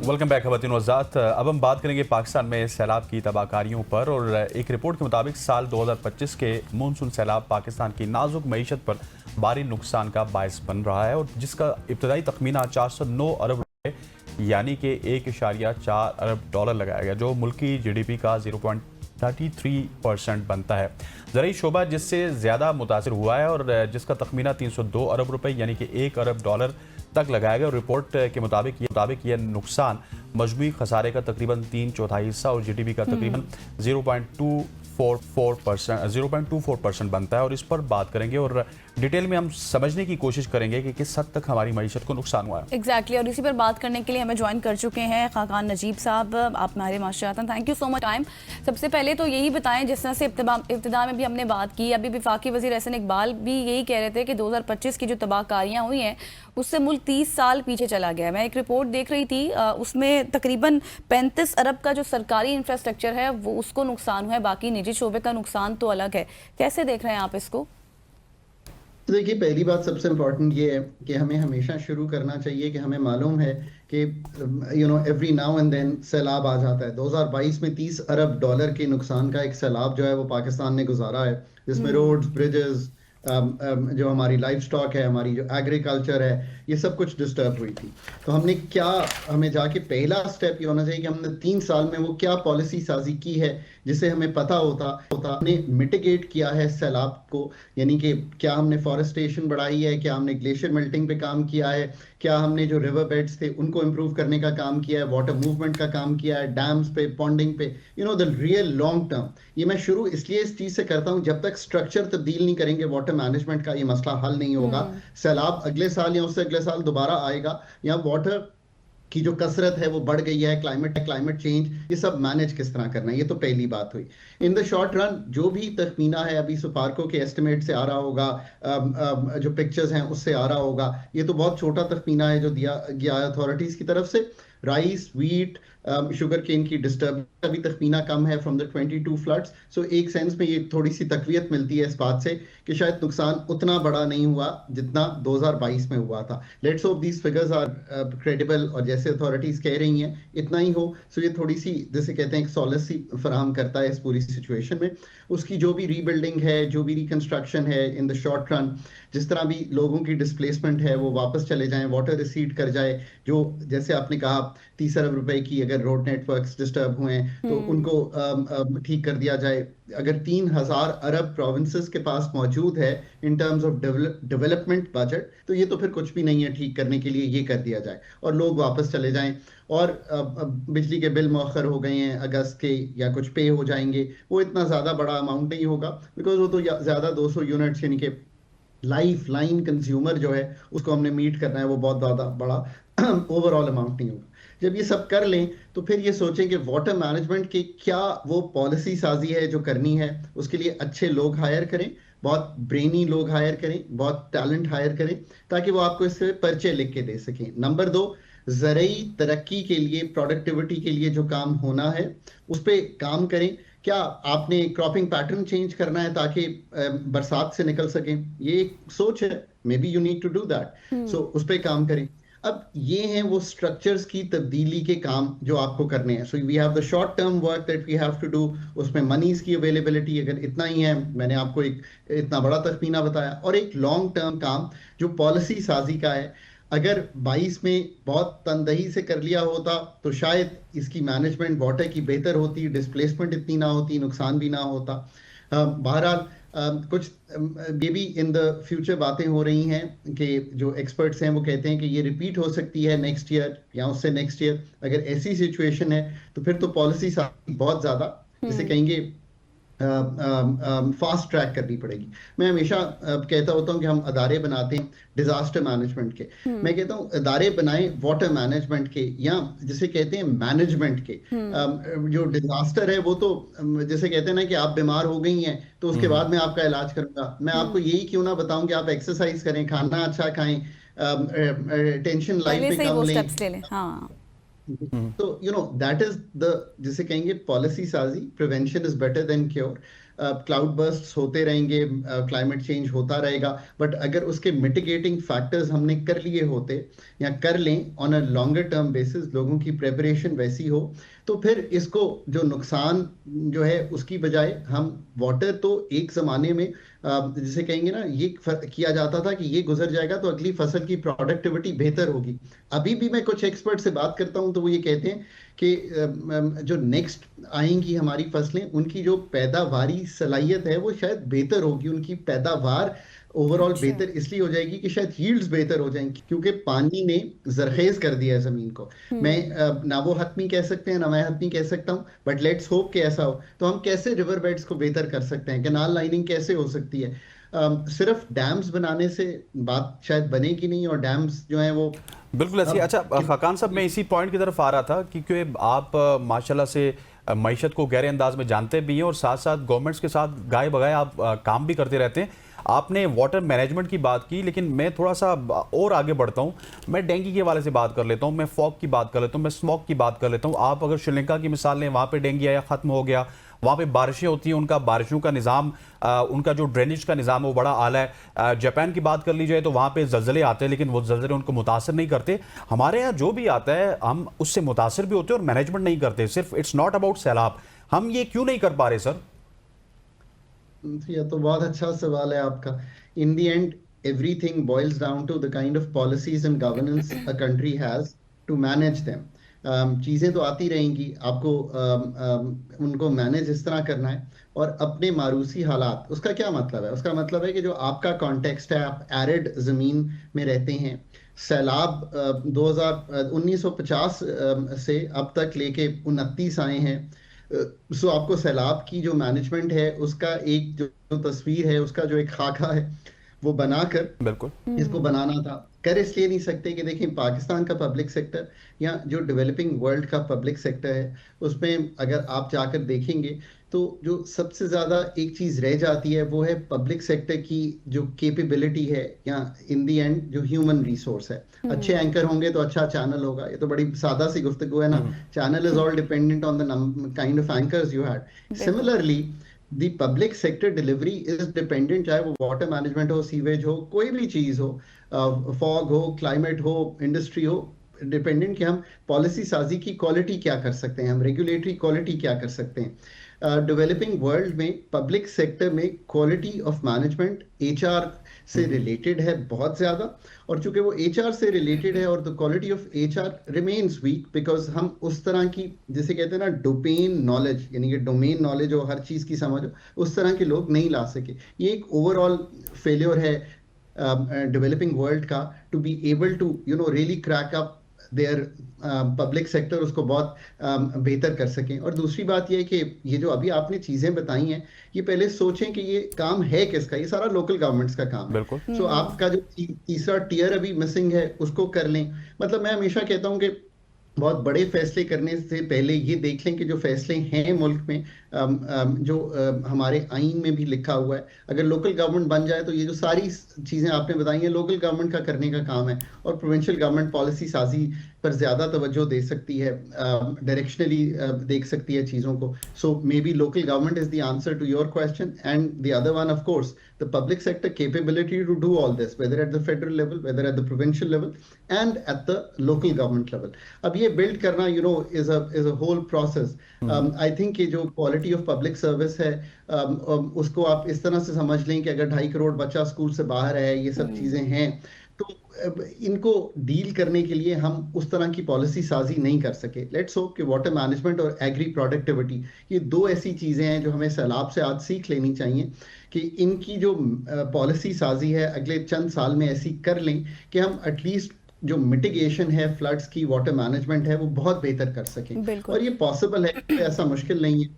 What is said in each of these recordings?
Welcome back खवातीन वज़ात। अब हम बात करेंगे पाकिस्तान में सैलाब की तबाहकारियों पर। और एक रिपोर्ट के मुताबिक साल 2025 के मानसून सैलाब पाकिस्तान की नाजुक मईशत पर भारी नुकसान का बायस बन रहा है, और जिसका इब्तदाई तखमीना 409 अरब रुपये यानी कि 1.4 अरब डॉलर लगाया गया, जो मुल्की GDP का 0.33% बनता है। ज़रूरी शोबा जिससे ज़्यादा मुतासर हुआ है और जिसका तखमीना 302 अरब रुपये यानी कि 1 अरब डॉलर तक लगाया गया। रिपोर्ट के मुताबिक यह नुकसान मजमूई खसारे का तकरीबन 3/4 हिस्सा और GDP का तकरीबन 0.24% बनता है। और इस पर बात करेंगे और डिटेल में हम समझने की कोशिश करेंगे कि किस हद तक हमारी मईशत को नुकसान हुआ है। एग्जैक्टली और इसी पर बात करने के लिए हमें ज्वाइन कर चुके हैं खाकान नजीब साहब। आप हमारे माशाअल्लाह, thank you so much time. सबसे पहले तो यही बताएं, जिस तरह से इब्तिदा में भी हमने बात की, अभी वफाकी वज़ीर एहसन इकबाल भी यही कह रहे थे कि 2025 की जो तबाहकारियाँ हुई हैं उससे मुल्क 30 साल पीछे चला गया। मैं एक रिपोर्ट देख रही थी, उसमें तकरीबन 35 अरब का जो सरकारी इंफ्रास्ट्रक्चर है वो उसको नुकसान हुआ है, बाकी निजी शोबे का नुकसान तो अलग है। कैसे देख रहे हैं आप इसको? तो देखिए, पहली बात सबसे इम्पोर्टेंट ये है कि हमें हमेशा शुरू करना चाहिए कि हमें मालूम है कि एवरी नाउ एंड देन सैलाब आ जाता है। 2022 में 30 अरब डॉलर के नुकसान का एक सैलाब जो है वो पाकिस्तान ने गुजारा है, जिसमें रोड्स, ब्रिजेस, जो हमारी लाइफ स्टॉक है, हमारी जो एग्रीकल्चर है, ये सब कुछ डिस्टर्ब हुई थी। तो हमें जाके पहला स्टेप ये होना चाहिए कि हमने 3 साल में वो क्या पॉलिसी साजी की है जिसे हमें पता होता हमने मिटिगेट किया है सैलाब को। यानी कि क्या हमने फॉरेस्टेशन बढ़ाई है, क्या हमने ग्लेशियर मेल्टिंग पे काम किया है, क्या हमने जो रिवर बेड्स थे उनको इम्प्रूव करने का काम किया है, वाटर मूवमेंट का काम किया है, डैम्स पे, पॉन्डिंग पे, द रियल लॉन्ग टर्म। ये मैं शुरू इसलिए इस चीज से करता हूँ, जब तक स्ट्रक्चर तब्दील नहीं करेंगे वाटर मैनेजमेंट का ये मसला हल नहीं होगा। सैलाब अगले साल या उससे अगले साल दोबारा आएगा, या वाटर की जो कसरत है वो बढ़ गई है, क्लाइमेट चेंज, ये सब मैनेज किस तरह करना है, ये तो पहली बात हुई। इन द शॉर्ट रन जो भी तखमीना है, अभी सुपार्को के एस्टिमेट से आ रहा होगा, जो पिक्चर्स हैं उससे आ रहा होगा, ये तो बहुत छोटा तखमीना है जो दिया गया अथॉरिटीज की तरफ से। राइस, वीट, शुगर केन की डिस्टर्ब का भी तखमीना कम है फ्रॉम द 22 फ्लड्स। सो एक सेंस में ये थोड़ी सी तकवीयत मिलती है इस बात से कि शायद नुकसान उतना बड़ा नहीं हुआ जितना 2022 में हुआ था। Let's hope these figures are credible, और जैसे अथॉरिटीज कह रही हैं इतना ही हो। सो ये थोड़ी सी, जैसे कहते हैं, एक सॉलेस सी फराहम करता है इस पूरी सिचुएशन में। उसकी जो भी रीबिल्डिंग है, जो भी रिकंस्ट्रक्शन है इन द शॉर्ट रन, जिस तरह भी लोगों की डिस्प्लेसमेंट है वो वापस चले जाएं, वाटर रिसीड कर जाए, जो जैसे आपने कहा 30 अरब रुपए की अगर रोड नेटवर्क्स डिस्टर्ब हुए हैं तो उनको ठीक कर दिया जाए। अगर 3000 अरब प्रोविंसेस के पास मौजूद है in terms of development budget, तो ये तो फिर कुछ भी नहीं है ठीक करने के लिए, ये कर दिया जाए और लोग वापस चले जाएं। और बिजली के बिल मौखर हो गए हैं अगस्त के, या कुछ पे हो जाएंगे, वो इतना ज़्यादा बड़ा अमाउंट नहीं होगा, बिकॉज वो तो ज़्यादा 200 यूनिट्स यानी कि लाइफ लाइन कंज्यूमर जो है उसको हमने मीट करना है, वो बहुत ज़्यादा बड़ा ओवरऑल अमाउंट नहीं होगा। जब ये सब कर लें तो फिर ये सोचें कि वाटर मैनेजमेंट की क्या वो पॉलिसी साजी है जो करनी है, उसके लिए अच्छे लोग हायर करें, बहुत ब्रेनी लोग हायर करें, बहुत टैलेंट हायर करें, ताकि वो आपको इससे पर्चे लिख के दे सकें। नंबर 2, ज़रूरी तरक्की के लिए, प्रोडक्टिविटी के लिए जो काम होना है उस पर काम करें। क्या आपने क्रॉपिंग पैटर्न चेंज करना है ताकि बरसात से निकल सकें, ये एक सोच है, maybe you need to do that. So उस पर काम करें। अब ये हैं वो स्ट्रक्चर्स की तब्दीली के काम जो आपको करने हैं। So we have the short term work that we have to do, उसमें मनीज की अवेलेबिलिटी अगर इतना ही है, मैंने आपको एक इतना बड़ा तखमीना बताया, और एक लॉन्ग टर्म काम जो पॉलिसी साजी का है। अगर 22 में बहुत तनदही से कर लिया होता तो शायद इसकी मैनेजमेंट वाटर की बेहतर होती, डिस्प्लेसमेंट इतनी ना होती, नुकसान भी ना होता। बहरहाल कुछ ये भी इन द फ्यूचर बातें हो रही हैं कि जो एक्सपर्ट्स हैं वो कहते हैं कि ये रिपीट हो सकती है नेक्स्ट ईयर या उससे नेक्स्ट ईयर। अगर ऐसी सिचुएशन है तो फिर तो पॉलिसी बहुत ज़्यादा, जिसे कहेंगे, फास्ट ट्रैक करनी पड़ेगी। मैं हमेशा कहता होता हूँ कि हम अदारे बनाते हैं डिजास्टर मैनेजमेंट के, मैं कहता हूँ अदारे बनाएं वाटर मैनेजमेंट के, या जिसे कहते हैं मैनेजमेंट के। जो डिजास्टर है वो तो जैसे कहते हैं ना कि आप बीमार हो गई हैं तो उसके बाद मैं आपका इलाज करूंगा। मैं आपको यही क्यों ना बताऊं कि आप एक्सरसाइज करें, खाना अच्छा खाएं, टेंशन लाइफ में कम लें। हाँ। तो दैट इज द, जिसे कहेंगे, पॉलिसी साजी, prevention is better than cure. Cloud bursts होते रहेंगे, क्लाइमेट चेंज होता रहेगा, बट अगर उसके मिटिगेटिंग फैक्टर्स हमने कर लिए होते या कर लें on a longer term basis, लोगों की प्रेपरेशन वैसी हो, तो फिर इसको जो नुकसान जो है उसकी बजाय हम वाटर तो एक ज़माने में जिसे कहेंगे ना, ये किया जाता था कि ये गुजर जाएगा तो अगली फसल की प्रोडक्टिविटी बेहतर होगी। अभी भी मैं कुछ एक्सपर्ट से बात करता हूं तो वो ये कहते हैं कि जो नेक्स्ट आएंगी हमारी फसलें, उनकी जो पैदावारी सलाहियत है वो शायद बेहतर होगी, उनकी पैदावार ओवरऑल अच्छा। बेहतर इसलिए हो जाएगी कि शायद यील्ड्स बेहतर हो जाएंगी, क्योंकि पानी ने जरखेज कर दिया है जमीन को। मैं ना वो हतमी कह सकते हैं ना मैं हतमी कह सकता हूँ, बट लेट्स होप कि ऐसा हो। तो हम कैसे रिवर बेड्स को बेहतर कर सकते हैं, कैनाल लाइनिंग कैसे हो सकती है? सिर्फ डैम्स बनाने से बात शायद बनेगी नहीं, और डैम्स जो है वो बिल्कुल ऐसी। अच्छा खाकान साहब, मैं इसी पॉइंट की तरफ आ रहा था कि क्योंकि आप माशाल्लाह से मईशत को गहरे अंदाज में जानते भी हैं और साथ साथ गवर्नमेंट्स के साथ गाए बगाए आप काम भी करते रहते हैं। आपने वाटर मैनेजमेंट की बात की, लेकिन मैं थोड़ा सा और आगे बढ़ता हूँ। मैं डेंगू के हवाले से बात कर लेता हूँ, मैं फॉग की बात कर लेता हूँ, मैं स्मॉग की बात कर लेता हूँ। आप अगर श्रीलंका की मिसाल लें, वहाँ पे डेंगू आया, ख़त्म हो गया। वहाँ पे बारिशें होती हैं, उनका बारिशों का निज़ाम, उनका जो ड्रेनेज का निज़ाम है वो बड़ा आला है। जापान की बात कर ली जाए तो वहाँ पे जलजले आते हैं, लेकिन वो जलजले उनको मुतासर नहीं करते। हमारे यहाँ जो भी आता है हम उससे मुतासर भी होते हैं और मैनेजमेंट नहीं करते। सिर्फ इट्स नॉट अबाउट सैलाब, हम ये क्यों नहीं कर पा रहे सर? ये तो बहुत अच्छा सवाल है आपका। In the end everything boils down to the kind of policies and governance a country has to manage them. चीज़ें तो आती रहेंगी, आपको उनको मैनेज इस तरह करना है। और अपने मारूसी हालात, उसका क्या मतलब है? उसका मतलब है कि जो आपका कॉन्टेक्स्ट है, आप एरिड ज़मीन में रहते हैं, सैलाब 1950 से अब तक लेके 29 आए हैं। सो आपको सैलाब की जो मैनेजमेंट है उसका एक जो तस्वीर है, उसका जो एक खाका है वो बनाकर बिल्कुल। इसको बनाना था। कर इसलिए नहीं सकते कि देखिए पाकिस्तान का पब्लिक सेक्टर या जो डेवलपिंग वर्ल्ड का पब्लिक सेक्टर है, उसमें अगर आप जाकर देखेंगे तो जो सबसे ज़्यादा एक चीज़ रह जाती है वो है पब्लिक सेक्टर की जो कैपेबिलिटी है, या इन दी एंड जो ह्यूमन रिसोर्स है। अच्छे एंकर होंगे तो अच्छा चैनल होगा, ये तो बड़ी सादा सी गुफ्तगू है ना। Channel is all dependent on the kind of anchors you had. Similarly the public sector delivery is dependent, चाहे वो वाटर मैनेजमेंट हो, सीवेज हो, कोई भी चीज़ हो, फॉग हो, क्लाइमेट हो, इंडस्ट्री हो, डिपेंडेंट कि हम पॉलिसी साजी की क्वालिटी क्या कर सकते हैं, हम रेगुलेटरी क्वालिटी क्या कर सकते हैं। डेवलपिंग वर्ल्ड में पब्लिक सेक्टर में क्वालिटी ऑफ मैनेजमेंट एचआर से रिलेटेड है बहुत ज़्यादा, और चूंकि वो एचआर से रिलेटेड है और the quality of HR remains weak, because हम उस तरह की जिसे कहते हैं ना डोमेन नॉलेज, यानी कि डोमेन नॉलेज हो, हर चीज़ की समझ हो, उस तरह के लोग नहीं ला सके। ये एक ओवरऑल फेलियर है डेवलपिंग वर्ल्ड का, to be able to really crack up their public sector, उसको बहुत बेहतर कर सकें। और दूसरी बात यह है कि ये जो अभी आपने चीज़ें बताई हैं, ये पहले सोचें कि ये काम है किसका, ये सारा लोकल गवर्नमेंट्स का काम है। बिल्कुल। सो आपका जो तीसरा टियर अभी मिसिंग है उसको कर लें। मतलब मैं हमेशा कहता हूँ कि बहुत बड़े फैसले करने से पहले ये देख लें कि जो फैसले हैं मुल्क में, जो हमारे आइन में भी लिखा हुआ है, अगर लोकल गवर्नमेंट बन जाए तो ये जो सारी चीज़ें आपने बताई हैं लोकल गवर्नमेंट का करने का काम है, और प्रोविंशियल गवर्नमेंट पॉलिसी साजी पर ज़्यादा तवज्जो दे सकती है, डायरेक्शनली देख सकती है चीज़ों को। So maybe local government is the answer to your question, and the other one of course the public sector capability to do all this, whether at the federal level, whether at the provincial level, and at the local government level. अब ये build करना is a whole process. I think कि जो quality of public service है, उसको आप इस तरह से समझ लें कि अगर 2.5 करोड़ बच्चा स्कूल से बाहर है, ये सब चीज़ें हैं, तो इनको डील करने के लिए हम उस तरह की पॉलिसी साजी नहीं कर सके। लेट्स होप कि वाटर मैनेजमेंट और एग्री प्रोडक्टिविटी, ये दो ऐसी चीज़ें हैं जो हमें सैलाब से आज सीख लेनी चाहिए, कि इनकी जो पॉलिसी साजी है अगले चंद साल में ऐसी कर लें कि हम एटलीस्ट जो मिटिगेशन है फ्लड्स की, वाटर मैनेजमेंट है, वो बहुत बेहतर कर सकें। और ये पॉसिबल है, ऐसा मुश्किल नहीं है।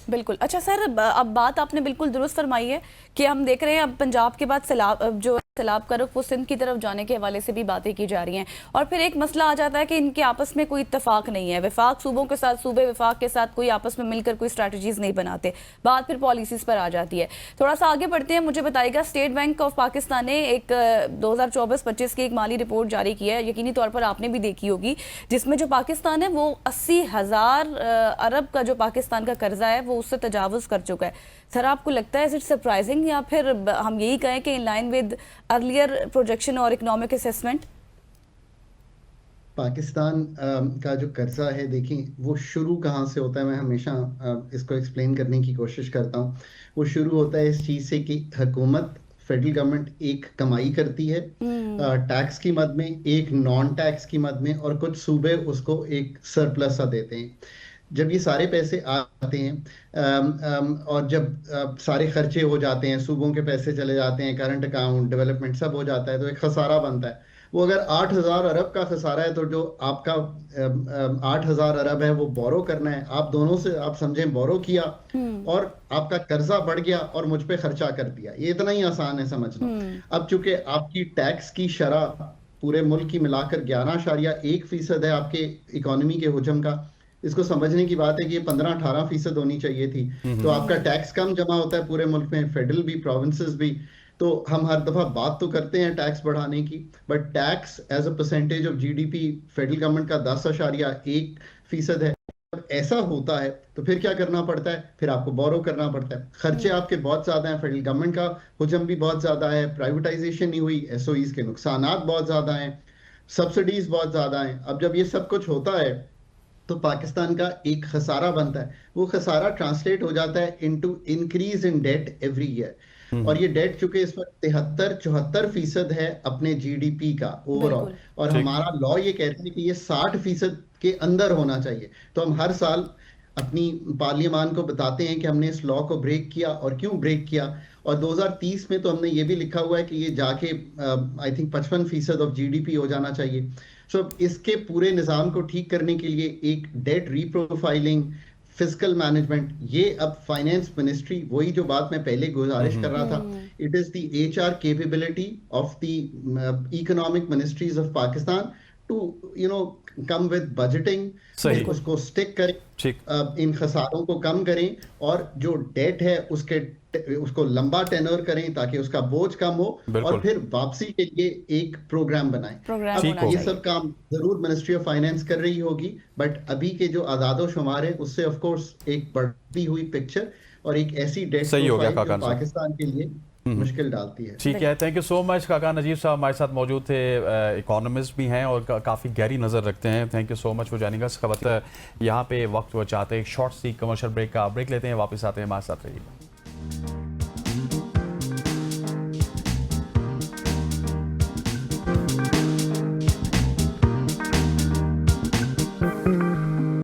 बिल्कुल। अच्छा सर, अब बात आपने बिल्कुल दुरुस्त फरमाई है कि हम देख रहे हैं अब पंजाब के बाद सैलाब जो सैलाब का रुख वो सिंध की तरफ जाने के हवाले से भी बातें की जा रही हैं और फिर एक मसला आ जाता है कि इनके आपस में कोई इत्तेफाक नहीं है। विफाक सूबों के साथ, सूबे विफाक के साथ कोई आपस में मिलकर कोई स्ट्रैटेजीज नहीं बनाते, बात फिर पॉलिसीज पर आ जाती है। थोड़ा सा आगे बढ़ते हैं, मुझे बताइएगा स्टेट बैंक ऑफ पाकिस्तान ने एक 2024-25 की एक माली रिपोर्ट जारी की है, यकीनी तौर पर आपने भी देखी होगी, जिसमें जो पाकिस्तान है वो 80,000 अरब का जो पाकिस्तान का कर्जा है वो उससे तजावुज कर चुका है। सर आपको लगता है इज इट सरप्राइजिंग या फिर हम यही कहें कि in line with earlier projection और इकोनॉमिक असेसमेंट? पाकिस्तान का जो कर्जा है, देखिए वो शुरू कहाँ से होता है, मैं हमेशा इसको एक्सप्लेन करने की कोशिश करता हूँ। वो शुरू होता है इस चीज़ से कि हुकूमत, फेडरल गवर्नमेंट एक कमाई करती है टैक्स की मद में, एक नॉन टैक्स की मद में, और कुछ सूबे उसको एक सरप्लस सा देते हैं। जब ये सारे पैसे आते हैं और जब सारे खर्चे हो जाते हैं, सूबों के पैसे चले जाते हैं, करंट अकाउंट, डेवलपमेंट सब हो जाता है, तो एक खसारा बनता है। वो अगर 8,000 अरब का खसारा है, तो जो आपका 8,000 अरब है वो बोरो करना है, आप दोनों से, आप समझें बोरो किया और आपका कर्जा बढ़ गया और मुझ पे खर्चा कर दिया। ये इतना ही आसान है समझना। अब चूंकि आपकी टैक्स की शरह पूरे मुल्क की मिलाकर 11.1% है आपके इकोनॉमी के हुजम का। इसको समझने की बात है कि ये 15-18% होनी चाहिए थी। तो आपका टैक्स कम जमा होता है पूरे मुल्क में, फेडरल भी, प्रोविंसेस भी। तो हम हर दफा बात तो करते हैं टैक्स बढ़ाने की, but tax as a percentage of GDP federal government का 10.1% है। जब ऐसा होता है तो फिर क्या करना पड़ता है? फिर आपको बोरो करना पड़ता है। खर्चे आपके बहुत ज्यादा हैं, फेडरल गवर्नमेंट का हुजम भी बहुत ज्यादा है, प्राइवेटाइजेशन नहीं हुई, एसओईज के नुकसानात बहुत ज्यादा हैं, सब्सिडीज बहुत ज्यादा हैं। अब जब ये सब कुछ होता है तो पाकिस्तान का एक खसारा बनता है। वो खसारा ट्रांसलेट हो जाता है into increase in debt every year. और ये डेट चूंकि इस वक्त 73-74% है अपने जीडीपी का ओवरऑल, और हमारा लॉ ये कहते हैं कि ये 60% के अंदर होना चाहिए। तो हम हर साल अपनी पार्लियामान को बताते हैं कि हमने इस लॉ को ब्रेक किया और क्यों ब्रेक किया। और 2030 में तो हमने ये भी लिखा हुआ है कि ये जाके आई थिंक 55% ऑफ जीडीपी हो जाना चाहिए। सो इसके पूरे निज़ाम को ठीक करने के लिए एक डेट रीप्रोफाइलिंग, फिजिकल मैनेजमेंट, ये अब फाइनेंस मिनिस्ट्री, वही जो बात मैं पहले गुजारिश कर रहा था, it is the HR capability of the economic ministries of Pakistan to come with budgeting, उसको स्टिक करें, इन खसारों को कम करें, और जो डेट है उसको लंबा टेनर करें ताकि उसका बोझ कम हो, और फिर वापसी के लिए एक प्रोग्राम बनाएं। अब ये सब काम जरूर मिनिस्ट्री ऑफ फाइनेंस कर रही होगी, बट अभी के जो आदादो शुमार है उससे ऑफ कोर्स एक बढ़ती हुई पिक्चर और एक ऐसी डेट प्रोफाइल पाकिस्तान के लिए मुश्किल डालती है। ठीक है, thank you so much. Khaqan Najeeb Sahab हमारे साथ मौजूद थे, इकोनॉमिस्ट भी हैं और काफ़ी गहरी नज़र रखते हैं। Thank you so much for joining us. यहाँ पे वक्त वो चाहते हैं एक शॉर्ट सी कमर्शियल ब्रेक का, ब्रेक लेते हैं, वापस आते हैं, हमारे साथ रहिएगा।